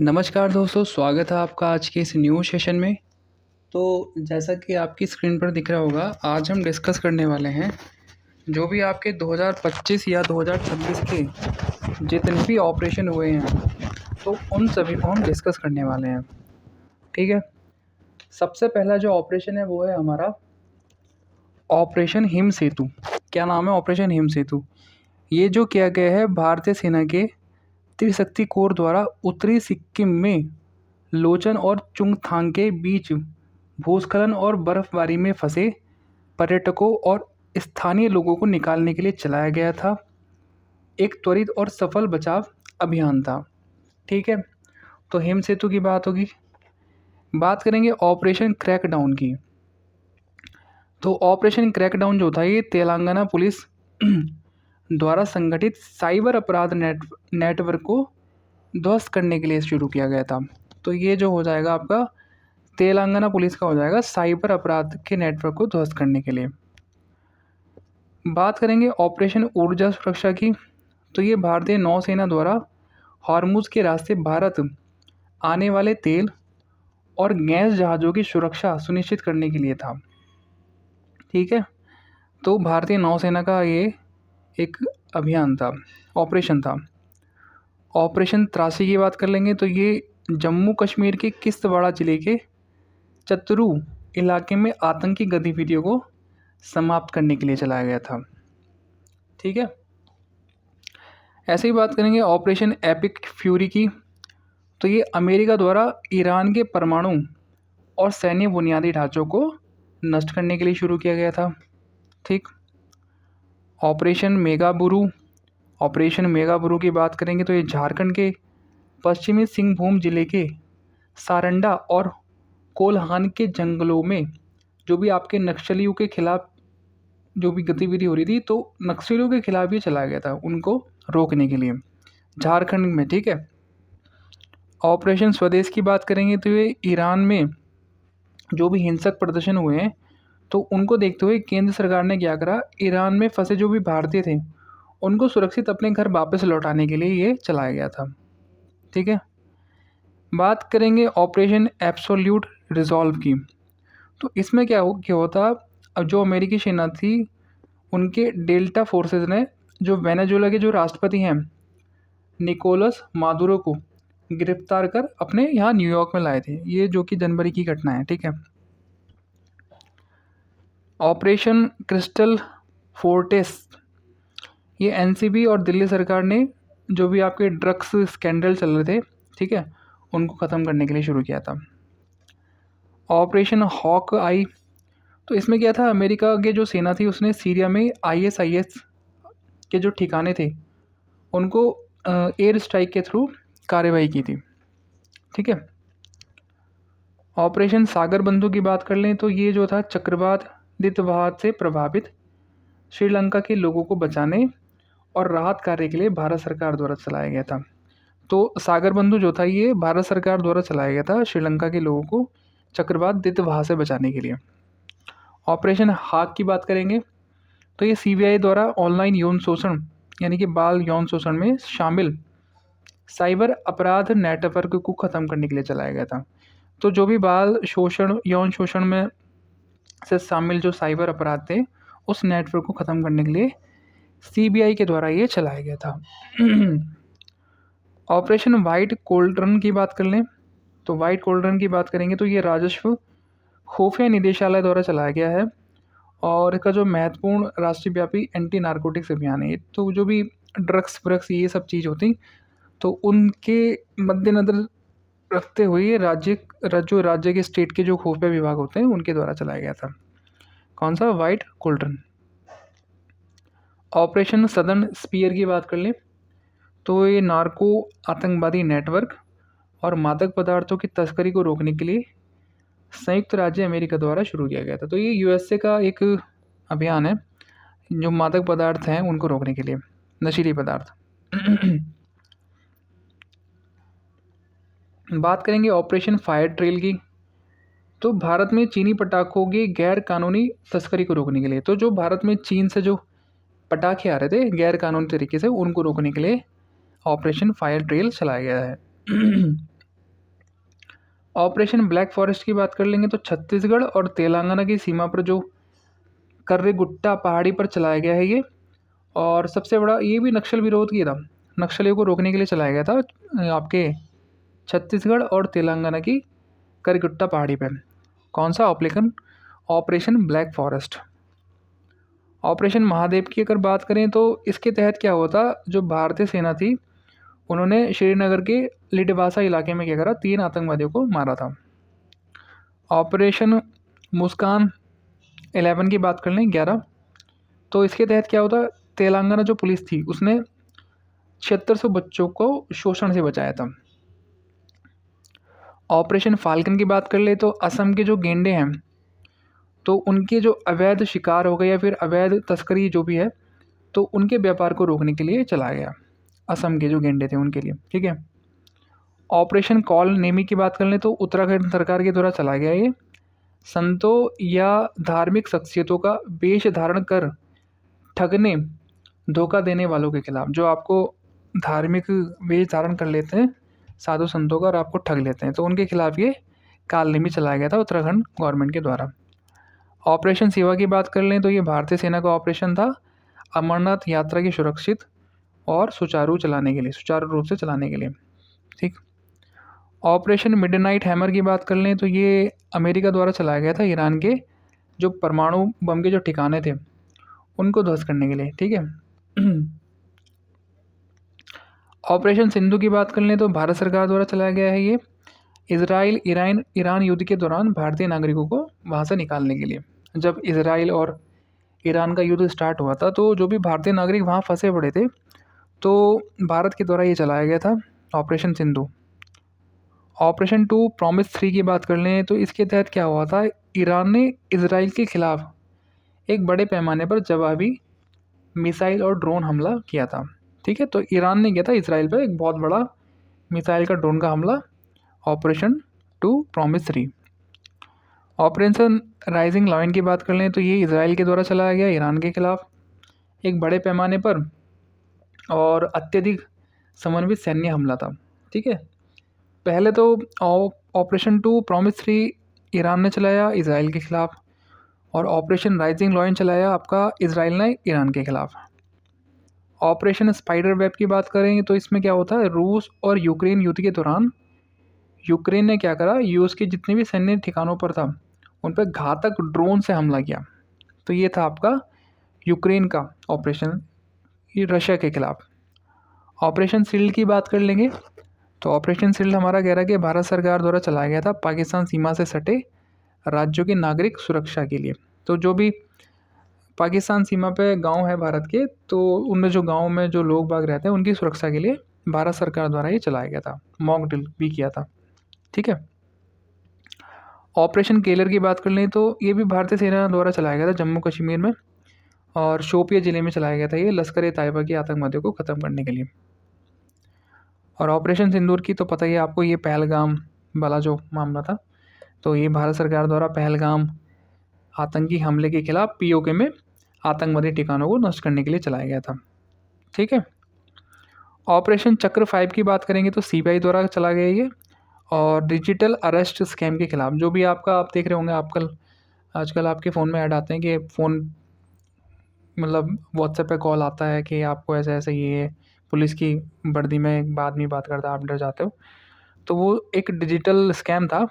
नमस्कार दोस्तों, स्वागत है आपका आज के इस न्यू सेशन में। तो जैसा कि आपकी स्क्रीन पर दिख रहा होगा, आज हम डिस्कस करने वाले हैं जो भी आपके 2025 या 2026 के जितने भी ऑपरेशन हुए हैं, तो उन सभी को हम डिस्कस करने वाले हैं। ठीक है। सबसे पहला जो ऑपरेशन है वो है हमारा ऑपरेशन हिम सेतु। क्या नाम है? ऑपरेशन हिम सेतु। ये जो किया गया है भारतीय सेना के त्रिशक्ति कोर द्वारा उत्तरी सिक्किम में लोचन और चुंगथांग के बीच भूस्खलन और बर्फबारी में फंसे पर्यटकों और स्थानीय लोगों को निकालने के लिए चलाया गया था। एक त्वरित और सफल बचाव अभियान था। ठीक है। तो हिम सेतु की बात होगी। बात करेंगे ऑपरेशन क्रैकडाउन की। तो ऑपरेशन क्रैकडाउन जो था ये तेलंगाना पुलिस द्वारा संगठित साइबर अपराध नेटवर्क को ध्वस्त करने के लिए शुरू किया गया था। तो ये जो हो जाएगा आपका तेलंगाना पुलिस का हो जाएगा साइबर अपराध के नेटवर्क को ध्वस्त करने के लिए। बात करेंगे ऑपरेशन ऊर्जा सुरक्षा की। तो ये भारतीय नौसेना द्वारा हॉर्मुज के रास्ते भारत आने वाले तेल और गैस जहाज़ों की सुरक्षा सुनिश्चित करने के लिए था। ठीक है। तो भारतीय नौसेना का ये एक अभियान था, ऑपरेशन था। ऑपरेशन त्रासी की बात कर लेंगे तो ये जम्मू कश्मीर के किश्तवाड़ जिले के चतरू इलाके में आतंकी गतिविधियों को समाप्त करने के लिए चलाया गया था। ठीक है। ऐसे ही बात करेंगे ऑपरेशन एपिक फ्यूरी की। तो ये अमेरिका द्वारा ईरान के परमाणु और सैन्य बुनियादी ढांचों को नष्ट करने के लिए शुरू किया गया था। ठीक। ऑपरेशन मेगाबुरू। ऑपरेशन मेगाबुरू की बात करेंगे तो ये झारखंड के पश्चिमी सिंहभूम जिले के सारंडा और कोल्हान के जंगलों में जो भी आपके नक्सलियों के खिलाफ जो भी गतिविधि हो रही थी, तो नक्सलियों के खिलाफ ये चलाया गया था उनको रोकने के लिए झारखंड में। ठीक है। ऑपरेशन स्वदेश की बात करेंगे तो ये ईरान में जो भी हिंसक प्रदर्शन हुए हैं, तो उनको देखते हुए केंद्र सरकार ने क्या करा, ईरान में फंसे जो भी भारतीय थे उनको सुरक्षित अपने घर वापस लौटाने के लिए ये चलाया गया था। ठीक है। बात करेंगे ऑपरेशन एब्सोल्यूट रिजॉल्व की। तो इसमें क्या होता, अब जो अमेरिकी सेना थी उनके डेल्टा फोर्सेस ने जो वेनेजुएला के जो राष्ट्रपति हैं निकोलस मादुरो को गिरफ्तार कर अपने यहाँ न्यूयॉर्क में लाए थे। ये जो कि जनवरी की घटना है। ठीक है। ऑपरेशन क्रिस्टल फोर्टेस, ये एनसीबी और दिल्ली सरकार ने जो भी आपके ड्रग्स स्कैंडल चल रहे थे, ठीक है, उनको ख़त्म करने के लिए शुरू किया था। ऑपरेशन हॉक आई। तो इसमें क्या था, अमेरिका के जो सेना थी उसने सीरिया में आईएसआईएस के जो ठिकाने थे उनको एयर स्ट्राइक के थ्रू कार्रवाई की थी। ठीक है। ऑपरेशन सागर बंधु की बात कर लें तो ये जो था चक्रवात दितवात से प्रभावित श्रीलंका के लोगों को बचाने और राहत कार्य के लिए भारत सरकार द्वारा चलाया गया था। तो सागर बंधु जो था ये भारत सरकार द्वारा चलाया गया था श्रीलंका के लोगों को चक्रवात दितवाह से बचाने के लिए। ऑपरेशन हाक की बात करेंगे तो ये सीबीआई द्वारा ऑनलाइन यौन शोषण यानी कि बाल यौन शोषण में शामिल साइबर अपराध नेटवर्क को ख़त्म करने के लिए चलाया गया था। तो जो भी बाल शोषण यौन शोषण में से शामिल जो साइबर अपराध थे उस नेटवर्क को ख़त्म करने के लिए सीबीआई के द्वारा ये चलाया गया था। ऑपरेशन वाइट कोल्ड्रन की बात कर लें तो वाइट कोल्ड्रन की बात करेंगे तो ये राजस्व खुफिया निदेशालय द्वारा चलाया गया है और इसका जो महत्वपूर्ण राष्ट्रव्यापी एंटी नारकोटिक्स अभियान है। तो जो भी ड्रग्स ये सब चीज़ होती तो उनके मद्देनज़र रखते हुए ये राज्य के स्टेट के जो खुफिया विभाग होते हैं उनके द्वारा चलाया गया था। कौन सा? White cauldron. Operation southern spear की बात कर लें तो ये नार्को आतंकवादी नेटवर्क और मादक पदार्थों की तस्करी को रोकने के लिए संयुक्त राज्य अमेरिका द्वारा शुरू किया गया था। तो ये यूएसए का एक अभियान है जो मादक पदार्थ हैं उनको रोकने के लिए, नशीली पदार्थ। बात करेंगे ऑपरेशन फायर ट्रेल की। तो भारत में चीनी पटाखों की गैर कानूनी तस्करी को रोकने के लिए, तो जो भारत में चीन से जो पटाखे आ रहे थे गैर कानूनी तरीके से उनको रोकने के लिए ऑपरेशन फायर ट्रेल चलाया गया है। ऑपरेशन ब्लैक फॉरेस्ट की बात कर लेंगे तो छत्तीसगढ़ और तेलंगाना की सीमा पर जो कर्रीगुट्टा पहाड़ी पर चलाया गया है ये। और सबसे बड़ा ये भी नक्सल विरोध की था, नक्सलियों को रोकने के लिए चलाया गया था आपके छत्तीसगढ़ और तेलंगाना की कर्रीगुट्टा पहाड़ी पे। कौन सा operation? Operation black forest. Operation Mahadev की अगर बात करें तो इसके तहत क्या हुआ था, जो भारतीय सेना थी उन्होंने श्रीनगर के लिटवासा इलाके में क्या करा, 3 आतंकवादियों को मारा था। ऑपरेशन मुस्कान 11 की बात कर लें 11, तो इसके तहत क्या होता, तेलंगाना जो पुलिस थी उसने 7600 बच्चों को शोषण से बचाया था। ऑपरेशन फाल्कन की बात कर ले तो असम के जो गेंडे हैं तो उनके जो अवैध शिकार हो गए या फिर अवैध तस्करी जो भी है तो उनके व्यापार को रोकने के लिए चलाया गया, असम के जो गेंडे थे उनके लिए। ठीक है। ऑपरेशन कॉल नेमी की बात कर लें तो उत्तराखंड सरकार के द्वारा चलाया गया ये। संतों या धार्मिक शख्सियतों का वेश धारण कर ठगने धोखा देने वालों के खिलाफ, जो आपको धार्मिक वेश धारण कर लेते हैं साधु संतों का और आपको ठग लेते हैं, तो उनके खिलाफ ये काल नेमी चलाया गया था उत्तराखंड गवर्नमेंट के द्वारा। ऑपरेशन शिवा की बात कर लें तो ये भारतीय सेना का ऑपरेशन था अमरनाथ यात्रा की सुरक्षित और सुचारू रूप से चलाने के लिए। ठीक। ऑपरेशन मिडनाइट हैमर की बात कर लें तो ये अमेरिका द्वारा चलाया गया था ईरान के जो परमाणु बम के जो ठिकाने थे उनको ध्वस्त करने के लिए। ठीक है। ऑपरेशन सिंधु की बात कर लें तो भारत सरकार द्वारा चलाया गया है ये इजराइल ईरान युद्ध के दौरान भारतीय नागरिकों को वहाँ से निकालने के लिए। जब इजराइल और ईरान का युद्ध स्टार्ट हुआ था तो जो भी भारतीय नागरिक वहाँ फंसे पड़े थे तो भारत के द्वारा ये चलाया गया था ऑपरेशन सिंधु। ऑपरेशन 2 प्रॉमिस 3 की बात कर लें तो इसके तहत क्या हुआ था, ईरान ने इजराइल के खिलाफ एक बड़े पैमाने पर जवाबी मिसाइल और ड्रोन हमला किया था। ठीक है। तो ईरान ने किया था इसराइल पर एक बहुत बड़ा मिसाइल का ड्रोन का हमला, operation 2 promise 3। Operation rising lion की बात कर लें तो ये इसराइल के द्वारा चलाया गया ईरान के खिलाफ एक बड़े पैमाने पर और अत्यधिक समन्वित सैन्य हमला था। ठीक है। पहले तो ऑपरेशन 2 प्रॉमिस 3 ईरान ने चलाया इसराइल के खिलाफ और ऑपरेशन राइजिंग लायन चलाया आपका इसराइल ने ईरान के खिलाफ। ऑपरेशन स्पाइडर वेब की बात करें तो इसमें क्या होता है, रूस और यूक्रेन युद्ध के दौरान यूक्रेन ने क्या करा, यूएस के जितने भी सैन्य ठिकानों पर था उन पर घातक ड्रोन से हमला किया। तो ये था आपका यूक्रेन का ऑपरेशन ये रशिया के खिलाफ। ऑपरेशन शील्ड की बात कर लेंगे तो ऑपरेशन शील्ड हमारा कह रहा है कि भारत सरकार द्वारा चलाया गया था पाकिस्तान सीमा से सटे राज्यों की नागरिक सुरक्षा के लिए। तो जो भी पाकिस्तान सीमा पे गांव है भारत के तो उनमें जो गांव में जो लोग बाग रहते हैं उनकी सुरक्षा के लिए भारत सरकार द्वारा ये चलाया गया था, मॉक ड्रिल भी किया था। ठीक है। ऑपरेशन केलर की बात कर लें तो ये भी भारतीय सेना द्वारा चलाया गया था जम्मू कश्मीर में और शोपिया ज़िले में चलाया गया था ये लश्कर ए तैयबा के आतंकवादियों को ख़त्म करने के लिए। और ऑपरेशन सिंदूर की तो पता ही है आपको, ये पहलगाम वाला जो मामला था तो ये भारत सरकार द्वारा पहलगाम आतंकी हमले के खिलाफ पीओके में आतंकवादी ठिकानों को नष्ट करने के लिए चलाया गया था। ठीक है। ऑपरेशन चक्र 5 की बात करेंगे तो सीबीआई द्वारा चला गया ये और डिजिटल अरेस्ट स्कैम के खिलाफ। जो भी आपका आप देख रहे होंगे आजकल आपके फ़ोन में ऐड आते हैं कि फ़ोन मतलब व्हाट्सएप पे कॉल आता है कि आपको ऐसे ऐसे ये पुलिस की वर्दी में एक आदमी बात करता है, आप डर जाते हो, तो वो एक डिजिटल स्कैम था।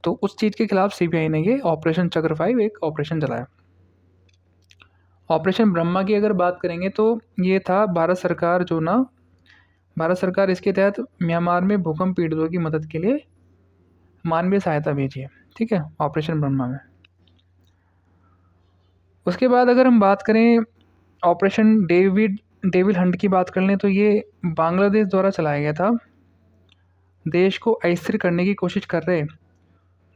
तो उस चीज़ के खिलाफ सीबीआई ने ये ऑपरेशन चक्र 5 एक ऑपरेशन चलाया। ऑपरेशन ब्रह्मा की अगर बात करेंगे तो ये था भारत सरकार इसके तहत म्यांमार में भूकंप पीड़ितों की मदद के लिए मानवीय सहायता भेजी है। ठीक है, ऑपरेशन ब्रह्मा में। उसके बाद अगर हम बात करें ऑपरेशन डेविल हंट की बात कर लें तो ये बांग्लादेश द्वारा चलाया गया था देश को अस्थिर करने की कोशिश कर रहे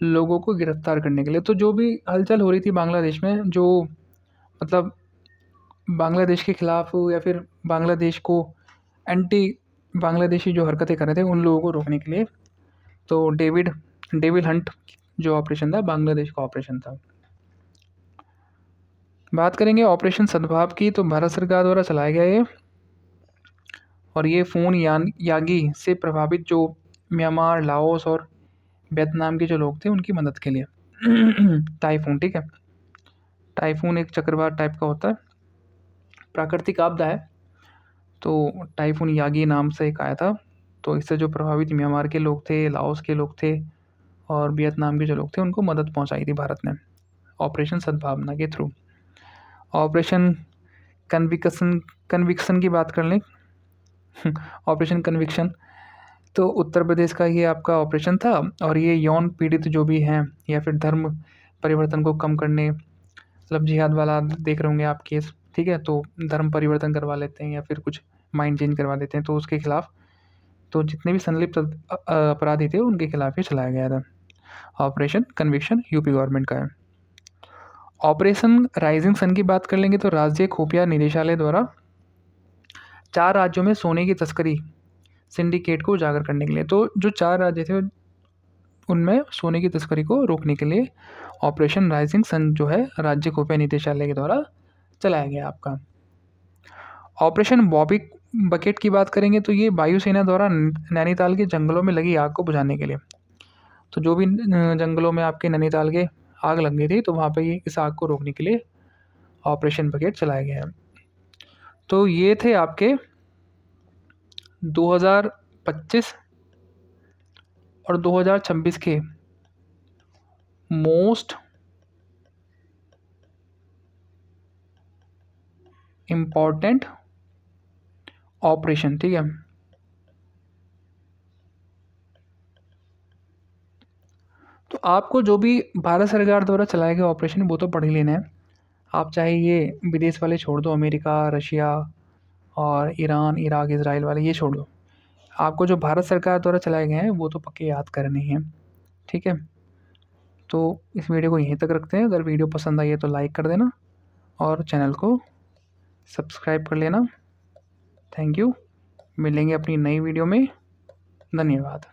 लोगों को गिरफ्तार करने के लिए। तो जो भी हलचल हो रही थी बांग्लादेश में, जो मतलब बांग्लादेश के खिलाफ या फिर बांग्लादेश को एंटी बांग्लादेशी जो हरकतें कर रहे थे उन लोगों को रोकने के लिए, तो डेविल हंट जो ऑपरेशन था बांग्लादेश का ऑपरेशन था। बात करेंगे ऑपरेशन सद्भाव की तो भारत सरकार द्वारा चलाया गया ये और ये फ़ोन यागी से प्रभावित जो म्यांमार, लाओस और वियतनाम के जो लोग थे उनकी मदद के लिए। टाइफून, ठीक है। टाइफून एक चक्रवात टाइप का होता है, प्राकृतिक आपदा है। तो टाइफून यागी नाम से एक आया था। तो इससे जो प्रभावित म्यांमार के लोग थे, लाओस के लोग थे और वियतनाम के जो लोग थे, उनको मदद पहुंचाई थी भारत ने ऑपरेशन सद्भावना के थ्रू। ऑपरेशन कन्विक्शन कन्विक्शन की बात कर लें। ऑपरेशन कन्विक्शन तो उत्तर प्रदेश का ये आपका ऑपरेशन था, और ये यौन पीड़ित जो भी हैं या फिर धर्म परिवर्तन को कम करने, मतलब जिहाद वाला देख रहे होंगे आप केस, ठीक है। तो धर्म परिवर्तन करवा लेते हैं या फिर कुछ माइंड चेंज करवा देते हैं, तो उसके खिलाफ, तो जितने भी संलिप्त अपराधी थे उनके खिलाफ ये चलाया गया था। ऑपरेशन कन्विक्शन यूपी गवर्नमेंट का है। ऑपरेशन राइजिंग सन की बात कर लेंगे तो राज्य खुफिया निदेशालय द्वारा 4 राज्यों में सोने की तस्करी सिंडिकेट को उजागर करने के लिए, तो जो 4 राज्य थे उनमें सोने की तस्करी को रोकने के लिए ऑपरेशन राइजिंग सन जो है राज्य खुफिया निदेशालय के द्वारा चलाया गया आपका। ऑपरेशन बॉबी बकेट की बात करेंगे तो ये वायुसेना द्वारा नैनीताल के जंगलों में लगी आग को बुझाने के लिए, तो जो भी जंगलों में आपके नैनीताल के आग लग गई थी, तो वहाँ पे ये इस आग को रोकने के लिए ऑपरेशन बकेट चलाया गया है। तो ये थे आपके 2025 और 2026 के मोस्ट इम्पॉर्टेंट ऑपरेशन, ठीक है। तो आपको जो भी भारत सरकार द्वारा चलाए गए ऑपरेशन वो तो पढ़ ही लेना है। आप चाहे ये विदेश वाले छोड़ दो, अमेरिका, रशिया और ईरान, इराक, इजराइल वाले ये छोड़ दो। आपको जो भारत सरकार द्वारा चलाए गए हैं वो तो पक्के याद करने हैं, ठीक है। तो इस वीडियो को यहीं तक रखते हैं। अगर वीडियो पसंद आई है तो लाइक कर देना और चैनल को सब्सक्राइब कर लेना। Thank you. मिलेंगे अपनी नई वीडियो में। धन्यवाद।